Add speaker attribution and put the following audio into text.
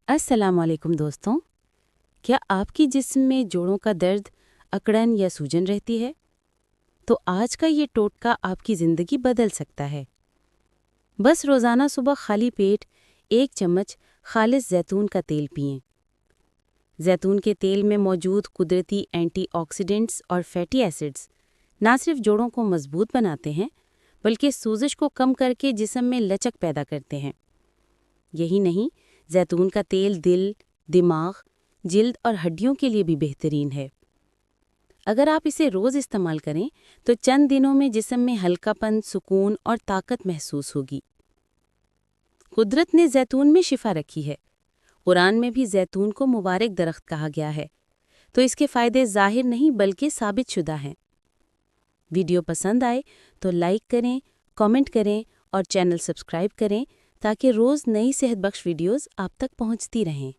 Speaker 1: अस्सलाम वालेकुम दोस्तों। क्या आपकी जिस्म में जोड़ों का दर्द, अकड़न या सूजन रहती है? तो आज का ये टोटका आपकी ज़िंदगी बदल सकता है। बस रोज़ाना सुबह खाली पेट 1 चम्मच खालिस जैतून का तेल पिएं। जैतून के तेल में मौजूद कुदरती एंटीऑक्सीडेंट्स और फैटी एसिड्स ना सिर्फ जोड़ों को मजबूत बनाते हैं, बल्कि सूजश को कम करके जिस्म में लचक पैदा करते हैं। यही नहीं, जैतून का तेल दिल, दिमाग, जिल्द और हड्डियों के लिए भी बेहतरीन है। अगर आप इसे रोज़ इस्तेमाल करें तो चंद दिनों में जिस्म में हल्कापन, सुकून और ताकत महसूस होगी। कुदरत ने जैतून में शिफा रखी है। कुरान में भी जैतून को मुबारक दरख्त कहा गया है, तो इसके फ़ायदे ज़ाहिर नहीं बल्कि साबित शुदा हैं। वीडियो पसंद आए तो लाइक करें, कमेंट करें और चैनल सब्सक्राइब करें ताकि रोज़ नई सेहत बख्श वीडियोज़ आप तक पहुंचती रहें।